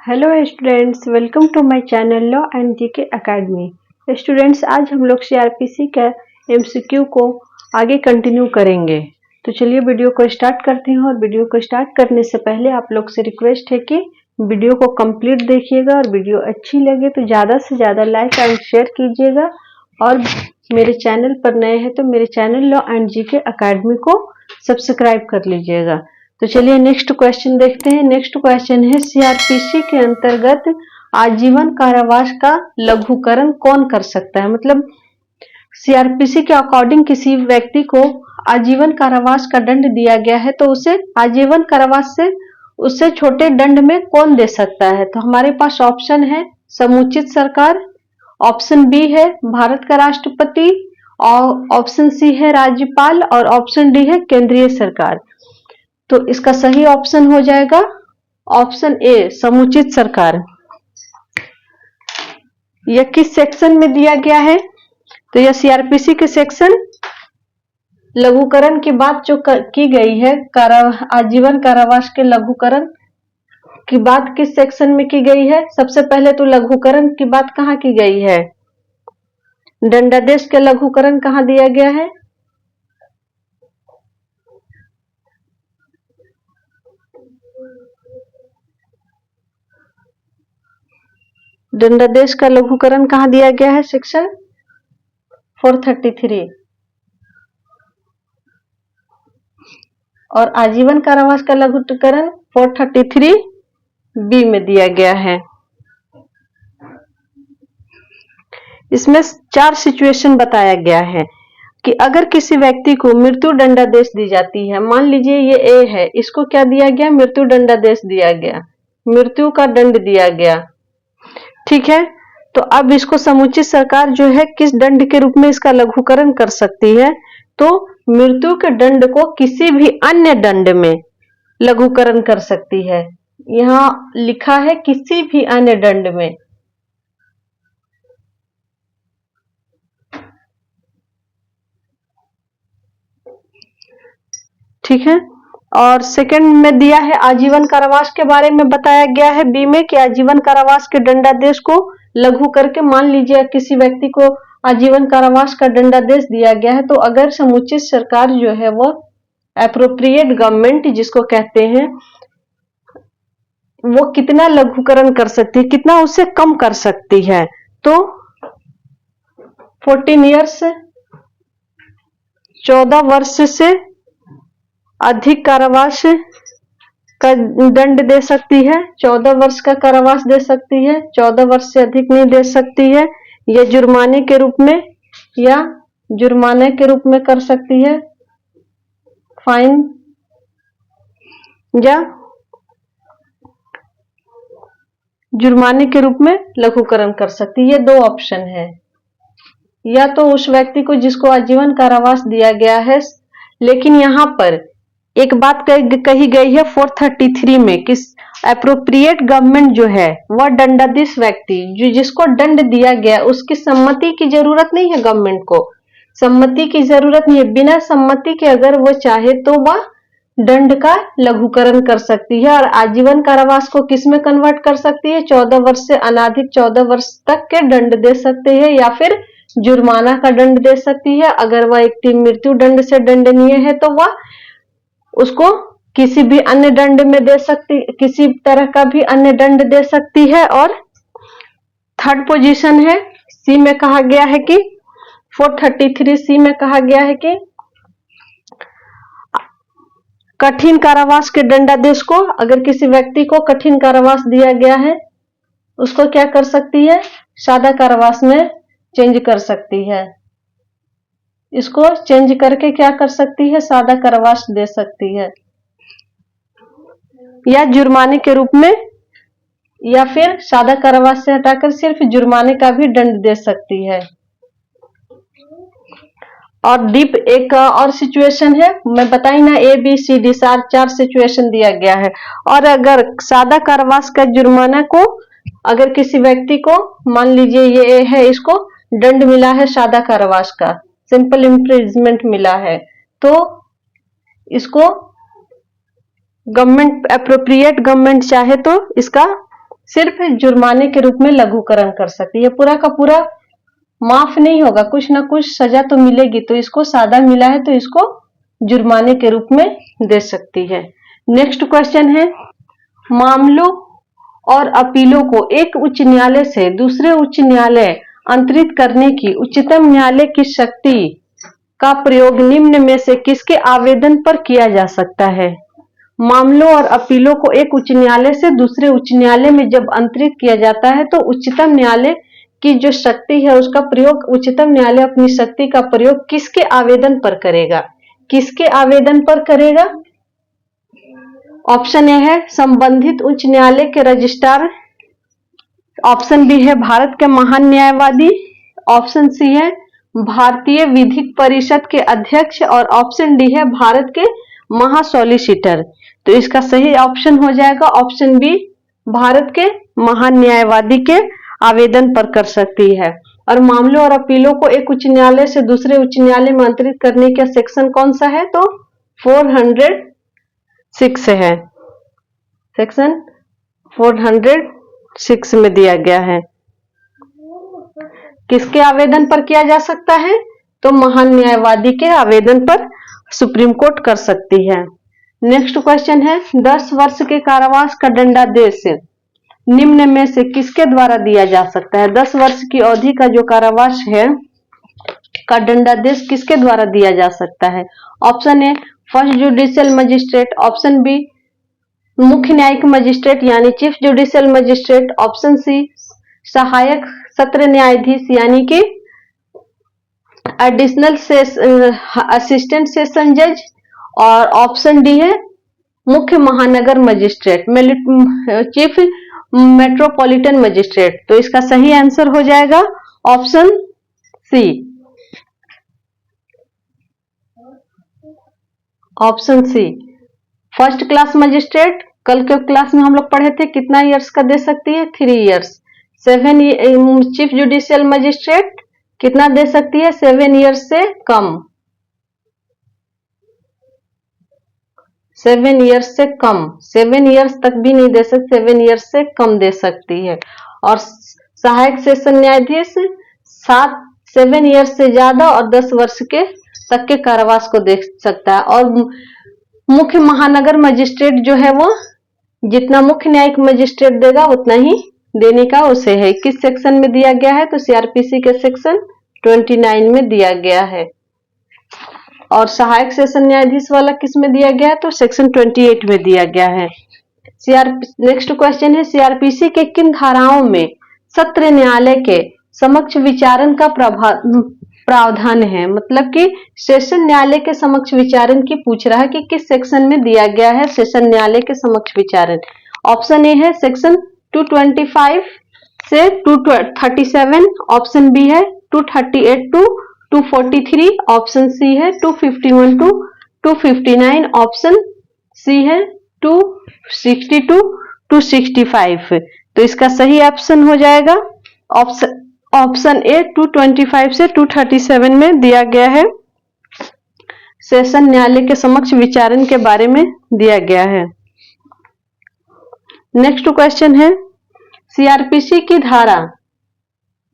Hello students, welcome to my channel law and GK academy. Students, आज हम लोग CrPC का एमसीक्यू को आगे कंटिन्यू करेंगे। तो चलिए वीडियो को स्टार्ट करते हैं। और वीडियो को स्टार्ट करने से पहले आप लोग से रिक्वेस्ट है कि वीडियो को कंप्लीट देखिएगा और वीडियो अच्छी लगे तो ज़्यादा से ज़्यादा लाइक एंड शेयर कीजिएगा। और मेरे चैनल पर नए हैं तो मेरे channel law and GK academy को सब्सक्राइब कर लीजिएगा। तो चलिए नेक्स्ट क्वेश्चन देखते हैं। नेक्स्ट क्वेश्चन है, सीआरपीसी के अंतर्गत आजीवन कारावास का लघुकरण कौन कर सकता है। मतलब सीआरपीसी के अकॉर्डिंग किसी व्यक्ति को आजीवन कारावास का दंड दिया गया है तो उसे आजीवन कारावास से उससे छोटे दंड में कौन दे सकता है। तो हमारे पास ऑप्शन है समुचित सरकार, ऑप्शन बी है भारत का राष्ट्रपति, और ऑप्शन सी है राज्यपाल, और ऑप्शन डी है केंद्रीय सरकार। तो इसका सही ऑप्शन हो जाएगा ऑप्शन ए समुचित सरकार। यह किस सेक्शन में दिया गया है? तो यह सीआरपीसी के सेक्शन लघुकरण की बात जो की गई है, आजीवन कारावास के लघुकरण की बात किस सेक्शन में की गई है? सबसे पहले तो लघुकरण की बात कहाँ की गई है? दंडादेश के लघुकरण कहाँ दिया गया है? दंडादेश का लघुकरण कहाँ दिया गया है? सेक्शन 433। और आजीवन कारावास का लघुकरण 433 बी में दिया गया है। इसमें 4 सिचुएशन बताया गया है कि अगर किसी व्यक्ति को मृत्यु दंडादेश दी जाती है, मान लीजिए ये ए है, इसको क्या दिया गया? मृत्यु दंडादेश दिया गया, मृत्यु का दंड दिया गया, ठीक है। तो अब इसको समुचित सरकार जो है किस दंड के रूप में इसका लघुकरण कर सकती है? तो मृत्यु के दंड को किसी भी अन्य दंड में लघुकरण कर सकती है। यहां लिखा है किसी भी अन्य दंड में। ठीक है। और सेकंड में दिया है आजीवन कारावास के बारे में बताया गया है बी में कि आजीवन कारावास के दंडादेश को लघु करके, मान लीजिए किसी व्यक्ति को आजीवन कारावास का दंडादेश दिया गया है तो अगर समुचित सरकार जो है वो एप्रोप्रिएट गवर्नमेंट जिसको कहते हैं, वो कितना लघुकरण कर सकती है, कितना उससे कम कर सकती है? तो 14 ईयर्स 14 वर्ष से अधिक कारावास का दंड दे सकती है, 14 वर्ष का कारावास दे सकती है, 14 वर्ष से अधिक नहीं दे सकती है। यह जुर्माने के रूप में या जुर्माने के रूप में कर सकती है, फाइन या जुर्माने के रूप में लघुकरण कर सकती है। ये 2 ऑप्शन है। या तो उस व्यक्ति को जिसको आजीवन कारावास दिया गया है, लेकिन यहां पर एक बात कही गई है 433 में कि एप्रोप्रिएट गवर्नमेंट जो है वह दंडाधीश व्यक्ति जो जिसको दंड दिया गया उसकी सम्मति की जरूरत नहीं है। गवर्नमेंट को सम्मति की जरूरत नहीं है। बिना सम्मति के अगर वो चाहे तो वह दंड का लघुकरण कर सकती है। और आजीवन कारावास को किस में कन्वर्ट कर सकती है? 14 वर्ष से अनाधिक 14 वर्ष तक के दंड दे सकते हैं या फिर जुर्माना का दंड दे सकती है। अगर वह एक मृत्यु दंड से दंडनीय है तो वह उसको किसी भी अन्य दंड में दे सकती, किसी तरह का भी अन्य दंड दे सकती है। और थर्ड पोजीशन है सी में कहा गया है कि 433 सी में कहा गया है कि कठिन कारावास के दंडादेश को, अगर किसी व्यक्ति को कठिन कारावास दिया गया है उसको क्या कर सकती है? सादा कारावास में चेंज कर सकती है। इसको चेंज करके क्या कर सकती है? सादा कारावास दे सकती है, या जुर्माने के रूप में, या फिर सादा कारावास से हटाकर सिर्फ जुर्माने का भी दंड दे सकती है। और डीप एक और सिचुएशन है, मैं बताई ना, A B C D 4 situation दिया गया है। और अगर सादा कारावास का जुर्माना को अगर किसी व्यक्ति को, मान लीजिए ये है, इसको दंड मिला है सादा कारावास का, सिंपल इम्प्रिजमेंट मिला है, तो इसको गवर्नमेंट एप्रोप्रिएट गवर्नमेंट चाहे तो इसका सिर्फ जुर्माने के रूप में लघुकरण कर सकती है। पूरा का पूरा माफ नहीं होगा, कुछ ना कुछ सजा तो मिलेगी, तो इसको सादा मिला है तो इसको जुर्माने के रूप में दे सकती है। नेक्स्ट क्वेश्चन है, मामलों और अपीलों को एक उच्च न्यायालय से दूसरे उच्च न्यायालय अंतरित करने की उच्चतम न्यायालय की शक्ति का प्रयोग निम्न में से किसके आवेदन पर किया जा सकता है? मामलों और अपीलों को एक उच्च न्यायालय से दूसरे उच्च न्यायालय में जब अंतरित किया जाता है तो उच्चतम न्यायालय की जो शक्ति है उसका प्रयोग, उच्चतम न्यायालय अपनी शक्ति का प्रयोग किसके आवेदन पर करेगा? किसके आवेदन पर करेगा? ऑप्शन ए है संबंधित उच्च न्यायालय के रजिस्ट्रार, ऑप्शन बी है भारत के महान न्यायवादी, ऑप्शन सी है भारतीय विधिक परिषद के अध्यक्ष और ऑप्शन डी है भारत के महासॉलिसिटर। तो इसका सही ऑप्शन हो जाएगा ऑप्शन बी, भारत के महान न्यायवादी के आवेदन पर कर सकती है। और मामलों और अपीलों को एक उच्च न्यायालय से दूसरे उच्च न्यायालय में अंतरित करने का सेक्शन कौन सा है? तो 406 है, सेक्शन 406 में दिया गया है। किसके आवेदन पर किया जा सकता है? तो महान न्यायवादी के आवेदन पर सुप्रीम कोर्ट कर सकती है। नेक्स्ट क्वेश्चन है, 10 वर्ष के कारावास का दंडादेश निम्न में से किसके द्वारा दिया जा सकता है? 10 वर्ष की अवधि का जो कारावास है का दंडादेश किसके द्वारा दिया जा सकता है? Option A first judicial magistrate, option B मुख्य न्यायिक मजिस्ट्रेट यानी chief judicial magistrate, option C सहायक सत्र न्यायाधीश यानी कि एडिशनल असिस्टेंट सेशन जज, और ऑप्शन डी है मुख्य महानगर मजिस्ट्रेट, चीफ मेट्रोपॉलिटन मजिस्ट्रेट। तो इसका सही आंसर हो जाएगा option C, option C first class magistrate. कल के क्लास में हम लोग पढ़े थे कितना इयर्स का दे सकती है? 3 इयर्स। 7 चीफ जुडिशियल मजिस्ट्रेट कितना दे सकती है? 7 इयर्स से कम, 7 इयर्स से कम, 7 इयर्स तक भी नहीं दे सकती, 7 इयर्स से कम दे सकती है। और सहायक सेशन न्यायाधीश 7 इयर्स से ज्यादा और 10 वर्ष के तक के कारावास को दे सकता है। और मुख्य महानगर मजिस्ट्रेट जो है वो जितना मुख्य न्यायिक मजिस्ट्रेट देगा उतना ही देने का उसे है। किस सेक्शन में दिया गया है? तो सीआरपीसी के सेक्शन 29 में दिया गया है। और सहायक सेशन न्यायाधीश वाला किस में दिया गया है? तो सेक्शन 28 में दिया गया है। नेक्स्ट क्वेश्चन है, सीआरपीसी के किन धाराओं में सत्र न्यायालय के समक्ष विचारण का प्रावधान है? मतलब कि सेशन न्यायालय के समक्ष विचारण की पूछ रहा है कि किस सेक्शन में दिया गया है सेशन न्यायालय के समक्ष विचारण। ऑप्शन ए है सेक्शन 225 से 237, ऑप्शन बी है 238 टू 243, ऑप्शन सी है 251 टू 259, ऑप्शन सी है 260 टू 265। तो इसका सही ऑप्शन हो जाएगा ऑप्शन ए 225 से 237 में दिया गया है, सेशन न्यायालय के समक्ष विचारण के बारे में दिया गया है। नेक्स्ट क्वेश्चन है, सीआरपीसी की धारा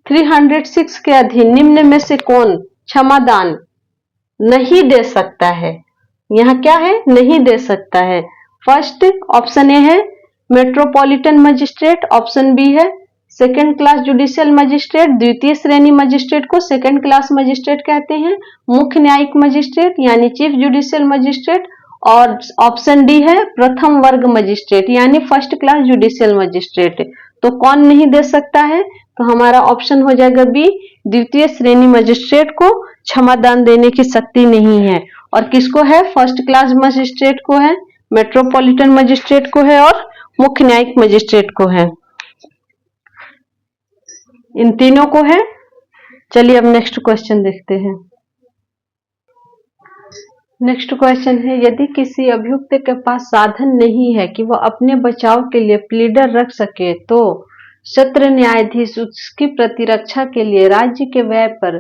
306 के अधीन निम्न में से कौन क्षमादान नहीं दे सकता है? यहाँ क्या है? नहीं दे सकता है। फर्स्ट ऑप्शन ए है मेट्रोपॉलिटन मजिस्ट्रेट, ऑप्शन बी है सेकेंड क्लास जुडिशियल मजिस्ट्रेट, द्वितीय श्रेणी मजिस्ट्रेट को सेकेंड क्लास मजिस्ट्रेट कहते हैं, मुख्य न्यायिक मजिस्ट्रेट यानी चीफ जुडिशियल मजिस्ट्रेट, और ऑप्शन डी है प्रथम वर्ग मजिस्ट्रेट यानी फर्स्ट क्लास जुडिशियल मजिस्ट्रेट। तो कौन नहीं दे सकता है? तो हमारा ऑप्शन हो जाएगा बी, द्वितीय श्रेणी मजिस्ट्रेट को क्षमादान देने की शक्ति नहीं है। और किसको है? फर्स्ट क्लास मजिस्ट्रेट को है, मेट्रोपॉलिटन मजिस्ट्रेट को है और मुख्य न्यायिक मजिस्ट्रेट को है, इन तीनों को है। चलिए अब नेक्स्ट क्वेश्चन देखते हैं। नेक्स्ट क्वेश्चन है, यदि किसी अभियुक्त के पास साधन नहीं है कि वह अपने बचाव के लिए प्लीडर रख सके तो सत्र न्यायाधीश उसकी प्रतिरक्षा के लिए राज्य के व्यय पर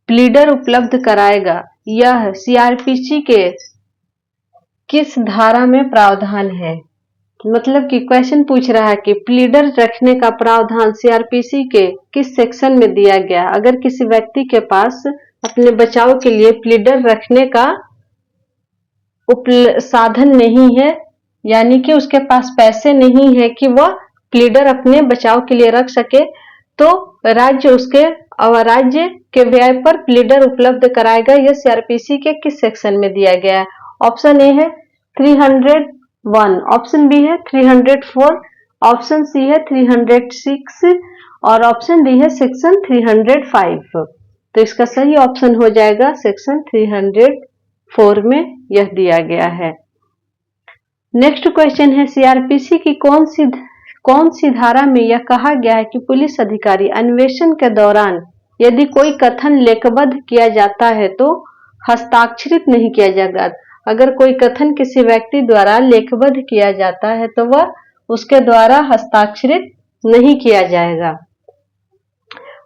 प्लीडर उपलब्ध कराएगा। यह सीआरपीसी के किस धारा में प्रावधान है? मतलब कि क्वेश्चन पूछ रहा है कि प्लीडर रखने का प्रावधान सीआरपीसी के किस सेक्शन में दिया गया है। अगर किसी व्यक्ति के पास अपने बचाव के लिए प्लीडर रखने का साधन नहीं है, यानी कि उसके पास पैसे नहीं है कि वह प्लीडर अपने बचाव के लिए रख सके, तो राज्य के व्यय पर प्लीडर उपलब्ध कराएगा। यह सीआरपीसी के किस सेक्शन में दिया गया है। ऑप्शन ए है 301, ऑप्शन बी है 304, ऑप्शन सी है 306 और ऑप्शन डी है सेक्शन 305। तो इसका सही ऑप्शन हो जाएगा सेक्शन 304 में यह दिया गया है। नेक्स्ट क्वेश्चन है सीआरपीसी की कौन सी धारा में यह कहा गया है कि पुलिस अधिकारी अन्वेषण के दौरान यदि कोई कथन लेखबद्ध किया जाता है तो हस्ताक्षरित नहीं किया जाएगा। अगर कोई कथन किसी व्यक्ति द्वारा लेखबद्ध किया जाता है तो वह उसके द्वारा हस्ताक्षरित नहीं किया जाएगा।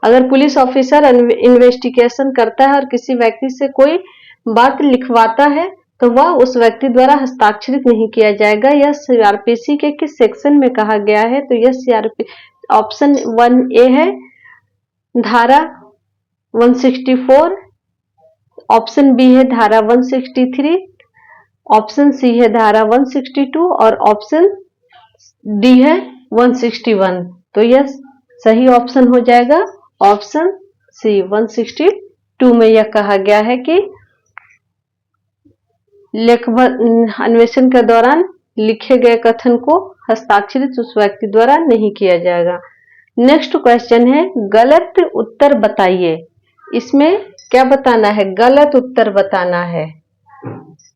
अगर पुलिस ऑफिसर इन्वेस्टिगेशन करता है और किसी व्यक्ति से कोई बात लिखवाता है तो वह उस व्यक्ति द्वारा हस्ताक्षरित नहीं किया जाएगा। यह सीआरपीसी के किस सेक्शन में कहा गया है। तो यह सीआरपी ऑप्शन 1A है धारा 164, ऑप्शन बी है धारा 163, ऑप्शन सी है धारा 162 और ऑप्शन डी है 161। तो यह सही ऑप्शन हो जाएगा ऑप्शन सी 162 में यह कहा गया है कि अन्वेषण के दौरान लिखे गए कथन को हस्ताक्षरित उस व्यक्ति द्वारा नहीं किया जाएगा। नेक्स्ट क्वेश्चन है गलत उत्तर बताइए। इसमें क्या बताना है, गलत उत्तर बताना है।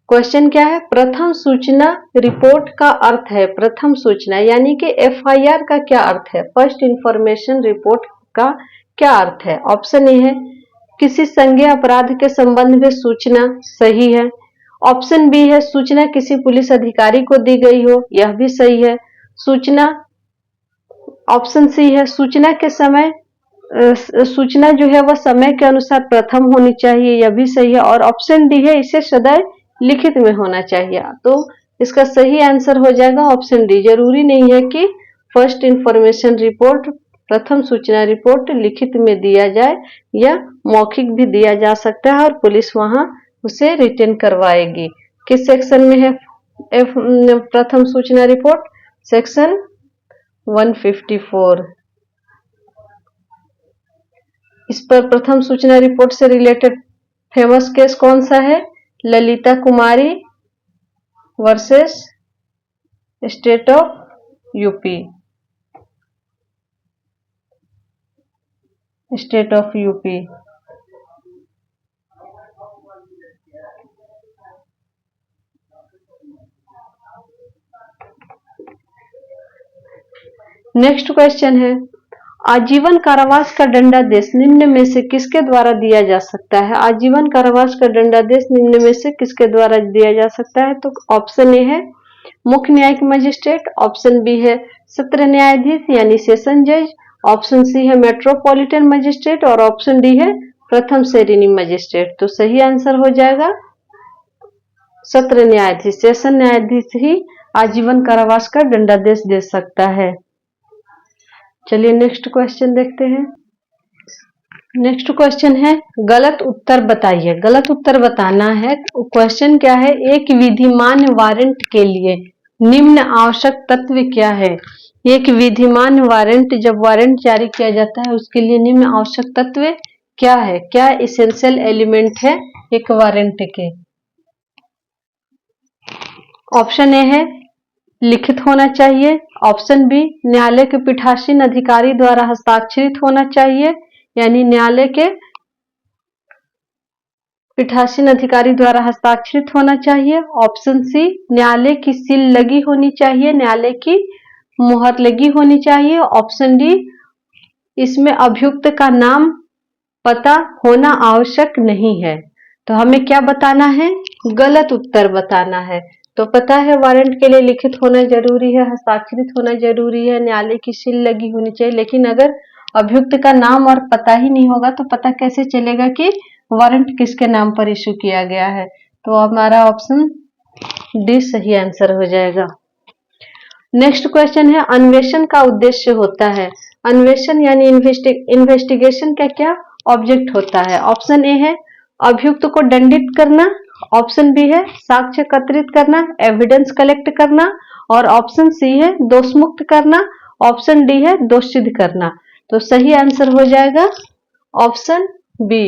क्वेश्चन क्या है, प्रथम सूचना रिपोर्ट का अर्थ है, प्रथम सूचना यानी कि एफआईआर का क्या अर्थ है, फर्स्ट इंफॉर्मेशन रिपोर्ट का क्या अर्थ है। ऑप्शन ए है किसी संज्ञेय अपराध के संबंध में सूचना, सही है। ऑप्शन बी है सूचना किसी पुलिस अधिकारी को दी गई हो, यह भी सही है। सूचना, ऑप्शन सी है सूचना के समय सूचना जो है वह समय के अनुसार प्रथम होनी चाहिए, यह भी सही है। और ऑप्शन डी है इसे सदैव लिखित में होना चाहिए। तो इसका सही आंसर हो जाएगा ऑप्शन डी। जरूरी नहीं है कि फर्स्ट इंफॉर्मेशन रिपोर्ट, प्रथम सूचना रिपोर्ट लिखित में दिया जाए, या मौखिक भी दिया जा सकता है और पुलिस वहां उसे रिटर्न करवाएगी। किस सेक्शन में है प्रथम सूचना रिपोर्ट, सेक्शन 154। इस पर प्रथम सूचना रिपोर्ट से रिलेटेड फेमस केस कौन सा है, Lalita Kumari versus state of UP, state of UP. Next question है आजीवन कारावास का दंडादेश निम्न में से किसके द्वारा दिया जा सकता है। आजीवन कारावास का दंडादेश निम्न में से किसके द्वारा दिया जा सकता है। तो ऑप्शन ए है मुख्य न्यायिक मजिस्ट्रेट, ऑप्शन बी है सत्र न्यायाधीश यानी सेशन जज, ऑप्शन सी है मेट्रोपॉलिटन मजिस्ट्रेट और ऑप्शन डी है प्रथम श्रेणी मजिस्ट्रेट। तो सही आंसर हो जाएगा सत्र न्यायाधीश, सेशन न्यायाधीश ही आजीवन कारावास का दंडादेश दे सकता है। चलिए नेक्स्ट क्वेश्चन देखते हैं। नेक्स्ट क्वेश्चन है गलत उत्तर बताइए। गलत उत्तर बताना है। क्वेश्चन क्या है, एक विधिमान वारंट के लिए निम्न आवश्यक तत्व क्या है। एक विधिमान वारंट, जब वारंट जारी किया जाता है उसके लिए निम्न आवश्यक तत्व क्या है, क्या एसेंशियल एलिमेंट है एक वारंट के। ऑप्शन ए है लिखित होना चाहिए, ऑप्शन बी न्यायालय के पीठासीन अधिकारी द्वारा हस्ताक्षरित होना चाहिए, यानी न्यायालय के पीठासीन अधिकारी द्वारा हस्ताक्षरित होना चाहिए, ऑप्शन सी न्यायालय की सील लगी होनी चाहिए, न्यायालय की मुहर लगी होनी चाहिए, ऑप्शन डी इसमें अभियुक्त का नाम पता होना आवश्यक नहीं है। तो हमें क्या बताना है, गलत उत्तर बताना है। तो पता है वारंट के लिए लिखित होना जरूरी है, हस्ताक्षरित होना जरूरी है, न्यायालय की सील लगी होनी चाहिए, लेकिन अगर अभियुक्त का नाम और पता ही नहीं होगा तो पता कैसे चलेगा कि वारंट किसके नाम पर इशू किया गया है। तो हमारा ऑप्शन डी सही आंसर हो जाएगा। नेक्स्ट क्वेश्चन है अन्वेषण का उद्देश्य होता है। अन्वेषण यानी इन्वेस्टिगेशन का क्या ऑब्जेक्ट होता है? ऑप्शन ए है अभियुक्त को दंडित करना, ऑप्शन बी है साक्ष्य एकत्रित करना, एविडेंस कलेक्ट करना, और ऑप्शन सी है दोष मुक्त करना, ऑप्शन डी है दोष सिद्ध करना। तो सही आंसर हो जाएगा ऑप्शन बी,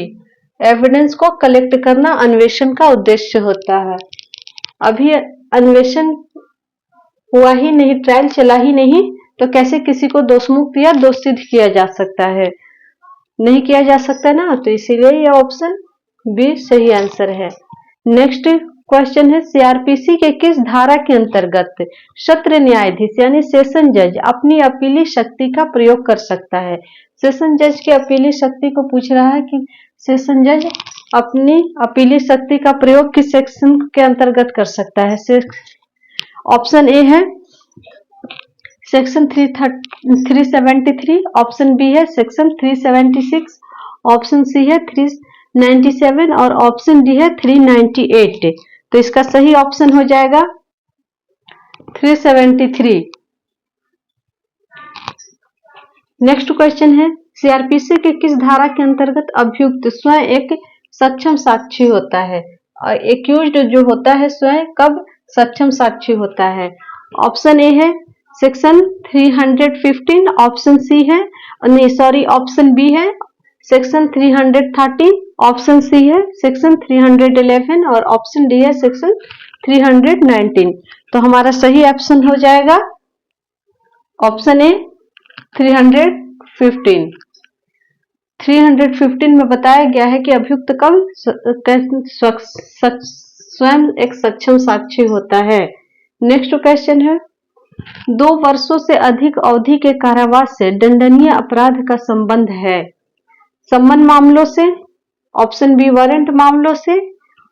एविडेंस को कलेक्ट करना अन्वेषण का उद्देश्य होता है। अभी अन्वेषण हुआ ही नहीं, ट्रायल चला ही नहीं, तो कैसे किसी को दोषमुक्त या दोष सिद्ध किया जा सकता है? नहीं किया जा सकता ना, तो इसीलिए यह ऑप्शन बी सही आंसर है। नेक्स्ट क्वेश्चन है सीआरपीसी के किस धारा के अंतर्गत सत्र न्यायाधीश यानी सेशन जज अपनी अपीली शक्ति का प्रयोग कर सकता है? सेशन जज की अपीली शक्ति को पूछ रहा है कि सेशन जज अपनी अपीली शक्ति का प्रयोग किस सेक्शन के अंतर्गत कर सकता है? ऑप्शन ए है सेक्शन 373, ऑप्शन बी है सेक्शन 376, ऑप्शन सी है 397 और ऑप्शन डी है 398। तो इसका सही ऑप्शन हो जाएगा 373। नेक्स्ट क्वेश्चन है सीआरपीसी के किस धारा के अंतर्गत अभियुक्त स्वयं एक सक्षम साक्षी होता है? और एक्यूज्ड जो होता है स्वयं कब सक्षम साक्षी होता है? ऑप्शन ए है सेक्शन 315, ऑप्शन सी है ऑप्शन बी है सेक्शन 313, ऑप्शन सी है सेक्शन 311 और ऑप्शन डी है सेक्शन 319। तो हमारा सही ऑप्शन हो जाएगा ऑप्शन ए 315। 315 में बताया गया है कि अभियुक्त कब स्वयं एक सक्षम साक्षी होता है। नेक्स्ट क्वेश्चन है 2 वर्षों से अधिक अवधि के कारावास से दंडनीय अपराध का संबंध है? सम्मन मामलों से, ऑप्शन बी वारंट मामलों से,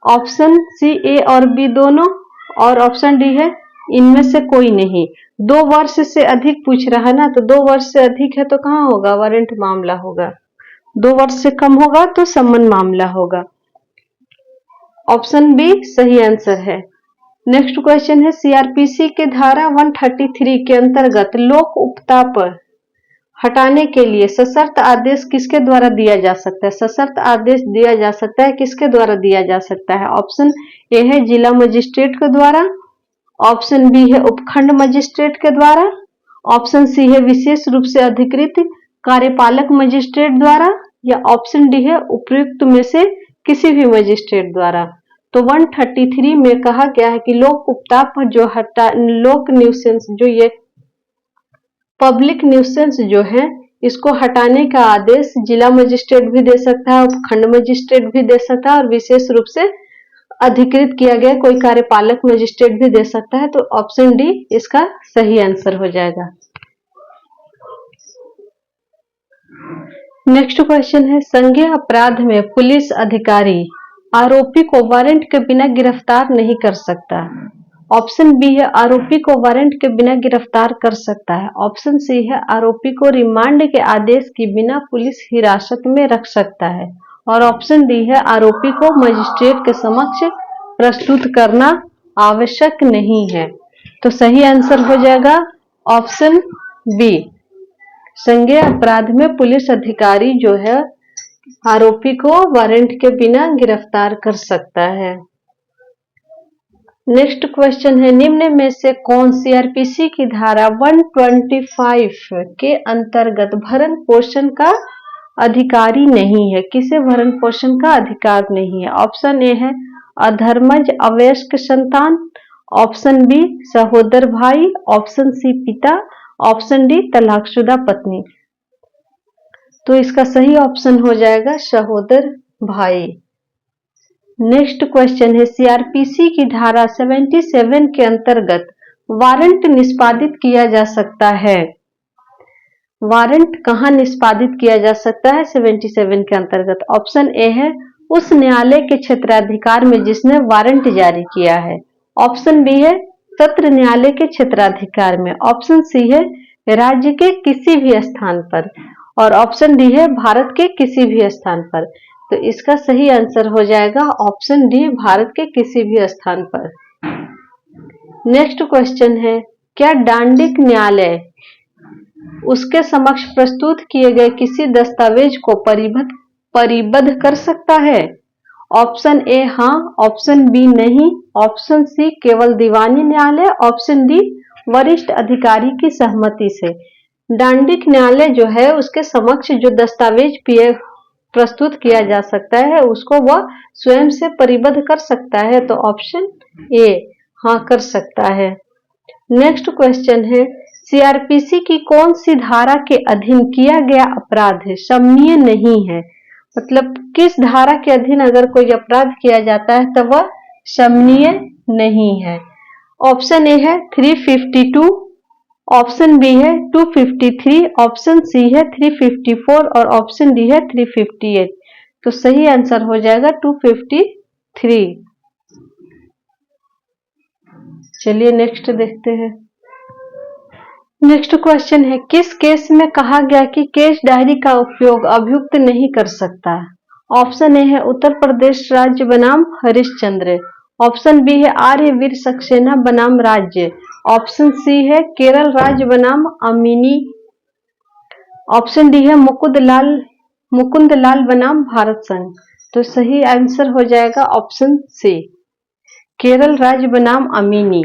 ऑप्शन सी ए और बी दोनों, और ऑप्शन डी है इनमें से कोई नहीं। 2 वर्ष से अधिक पूछ रहा है ना, तो 2 वर्ष से अधिक है तो कहाँ होगा? वारंट मामला होगा। 2 वर्ष से कम होगा तो सम्मन मामला होगा। ऑप्शन बी सही आंसर है। नेक्स्ट क्वेश्चन है सीआरपीसी के धारा 133 के अंतर्गत लोक उपताप हटाने के लिए सशर्त आदेश किसके द्वारा दिया जा सकता है? सशर्त आदेश दिया जा सकता है किसके द्वारा दिया जा सकता है? ऑप्शन ए है जिला मजिस्ट्रेट के द्वारा, ऑप्शन बी है उपखंड मजिस्ट्रेट के द्वारा, ऑप्शन सी है विशेष रूप से अधिकृत कार्यपालक मजिस्ट्रेट द्वारा, या ऑप्शन डी है उपयुक्त में से किसी भी मजिस्ट्रेट द्वारा। तो 133 में कहा गया है कि लोक उपताप जो लोक न्यूसेंस जो ये पब्लिक न्यूसेंस जो है इसको हटाने का आदेश जिला मजिस्ट्रेट भी दे सकता है, उपखंड मजिस्ट्रेट भी दे सकता है और विशेष रूप से अधिकृत किया गया कोई कार्यपालक मजिस्ट्रेट भी दे सकता है। तो ऑप्शन डी इसका सही आंसर हो जाएगा। नेक्स्ट क्वेश्चन है संज्ञेय अपराध में पुलिस अधिकारी आरोपी को वारंट के बिना गिरफ्तार नहीं कर सकता। ऑप्शन बी है आरोपी को वारंट के बिना गिरफ्तार कर सकता है, ऑप्शन सी है आरोपी को रिमांड के आदेश के बिना पुलिस हिरासत में रख सकता है, और ऑप्शन डी है आरोपी को मजिस्ट्रेट के समक्ष प्रस्तुत करना आवश्यक नहीं है। तो सही आंसर हो जाएगा ऑप्शन बी, संज्ञेय अपराध में पुलिस अधिकारी जो है आरोपी को वारंट के बिना गिरफ्तार कर सकता है। नेक्स्ट क्वेश्चन है निम्न में से कौन सीआरपीसी की धारा 125 के अंतर्गत भरण पोषण का अधिकारी नहीं है? किसे भरण पोषण का अधिकार नहीं है? ऑप्शन ए है अधर्मज अवयस्क संतान, ऑप्शन बी सहोदर भाई, ऑप्शन सी पिता, ऑप्शन डी तलाकशुदा पत्नी। तो इसका सही ऑप्शन हो जाएगा सहोदर भाई। नेक्स्ट क्वेश्चन है सीआरपीसी की धारा 77 के अंतर्गत वारंट निष्पादित किया जा सकता है? वारंट कहां निष्पादित किया जा सकता है 77 के अंतर्गत? ऑप्शन ए है उस न्यायालय के क्षेत्राधिकार में जिसने वारंट जारी किया है, ऑप्शन बी है सत्र न्यायालय के क्षेत्राधिकार में, ऑप्शन सी है राज्य के किसी भी स्थान पर, और ऑप्शन डी है भारत के किसी भी स्थान पर। तो इसका सही आंसर हो जाएगा ऑप्शन डी, भारत के किसी भी स्थान पर। नेक्स्ट क्वेश्चन है क्या दांडिक न्यायालय उसके समक्ष प्रस्तुत किए गए किसी दस्तावेज को परिबद्ध कर सकता है? ऑप्शन ए हाँ, ऑप्शन बी नहीं, ऑप्शन सी केवल दीवानी न्यायालय, ऑप्शन डी वरिष्ठ अधिकारी की सहमति से। दांडिक न्यायालय जो है उसके समक्ष जो दस्तावेज प्रस्तुत किया जा सकता है उसको वह स्वयं से परिबद्ध कर सकता है, तो ऑप्शन ए हाँ कर सकता है। नेक्स्ट क्वेश्चन है, सीआरपीसी की कौन सी धारा के अधीन किया गया अपराध क्षमनीय नहीं है? मतलब किस धारा के अधीन अगर कोई अपराध किया जाता है तो वह क्षमनीय नहीं है। ऑप्शन ए है 352, ऑप्शन बी है 253, ऑप्शन सी है 354 और ऑप्शन डी है 358। तो सही आंसर हो जाएगा 253। चलिए नेक्स्ट देखते हैं। नेक्स्ट क्वेश्चन है, किस केस में कहा गया कि केस डायरी का उपयोग अभियुक्त नहीं कर सकता? ऑप्शन ए है उत्तर प्रदेश राज्य बनाम हरिश्चंद्र, ऑप्शन बी है आर्यवीर सक्सेना बनाम राज्य, ऑप्शन सी है केरल राज्य बनाम अमीनी, ऑप्शन डी है मुकुंद लाल बनाम भारत संघ। तो सही आंसर हो जाएगा ऑप्शन सी, केरल राज्य बनाम अमीनी।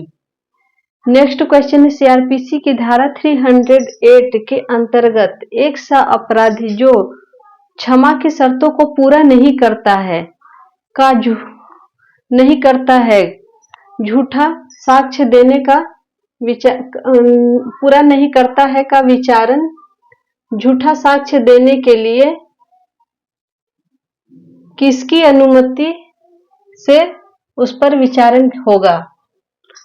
नेक्स्ट क्वेश्चन है, सीआरपीसी की धारा 308 के अंतर्गत एक सा अपराधी जो क्षमा की शर्तों को पूरा नहीं करता है झूठा साक्ष्य देने का पूरा नहीं करता है का विचारण झूठा साक्ष्य देने के लिए किसकी अनुमति से उस पर विचारण होगा?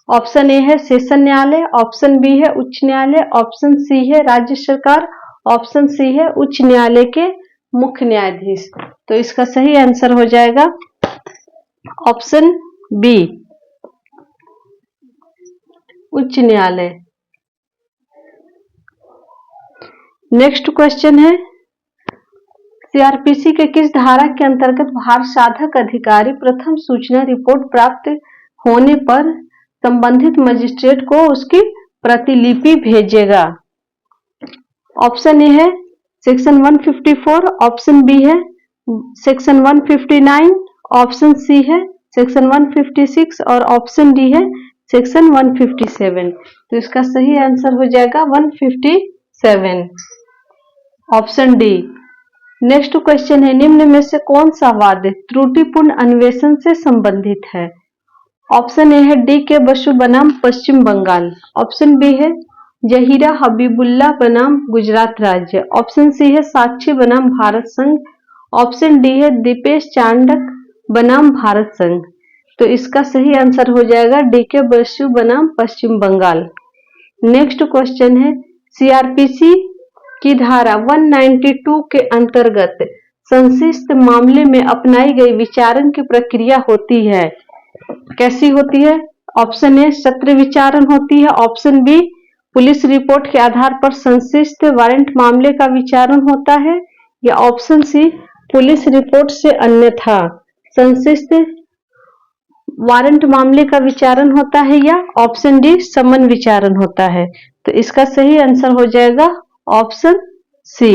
ऑप्शन ए है सेशन न्यायालय, ऑप्शन बी है उच्च न्यायालय, ऑप्शन सी है राज्य सरकार, ऑप्शन सी है उच्च न्यायालय के मुख्य न्यायाधीश। तो इसका सही आंसर हो जाएगा ऑप्शन बी, उच्च न्यायालय। नेक्स्ट क्वेश्चन है, सीआरपीसी के किस धारा के अंतर्गत भार साधक अधिकारी प्रथम सूचना रिपोर्ट प्राप्त होने पर संबंधित मजिस्ट्रेट को उसकी प्रतिलिपि भेजेगा? ऑप्शन ए है सेक्शन 154, ऑप्शन बी है सेक्शन 159, ऑप्शन सी है सेक्शन 156 और ऑप्शन डी है सेक्शन 157। तो इसका सही आंसर हो जाएगा 157, ऑप्शन डी। नेक्स्ट क्वेश्चन है, निम्न में से कौन सा वाद त्रुटिपूर्ण अन्वेषण से संबंधित है? ऑप्शन ए है डी के बसु बनाम पश्चिम बंगाल, ऑप्शन बी है जहीरा हबीबुल्ला बनाम गुजरात राज्य, ऑप्शन सी है साक्षी बनाम भारत संघ, ऑप्शन डी है दीपेश चांडक बनाम भारत संघ। तो इसका सही आंसर हो जाएगा डी के बसु बनाम पश्चिम बंगाल। नेक्स्ट क्वेश्चन है, सीआरपीसी की धारा 192 के अंतर्गत संश्लिष्ट मामले में अपनाई गई विचारण की प्रक्रिया होती है, कैसी होती है? ऑप्शन ए सत्र विचारण होती है, ऑप्शन बी पुलिस रिपोर्ट के आधार पर संश्लिष्ट वारंट मामले का विचारण होता है, या ऑप्शन सी पुलिस रिपोर्ट से अन्यथा संश्लिष्ट वारंट मामले का विचारण होता है, या ऑप्शन डी समन विचारण होता है। तो इसका सही आंसर हो जाएगा ऑप्शन सी।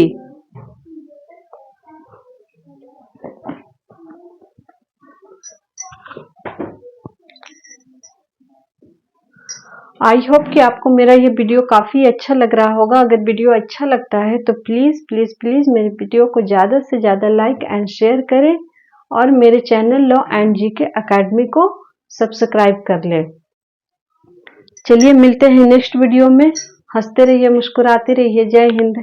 आई होप कि आपको मेरा ये वीडियो काफ़ी अच्छा लग रहा होगा। अगर वीडियो अच्छा लगता है तो प्लीज़ प्लीज़ प्लीज़ मेरे वीडियो को ज़्यादा से ज़्यादा लाइक एंड शेयर करें और मेरे channel law and GK academy को सब्सक्राइब कर लें। चलिए मिलते हैं नेक्स्ट वीडियो में। हंसते रहिए, मुस्कुराते रहिए। जय हिंद।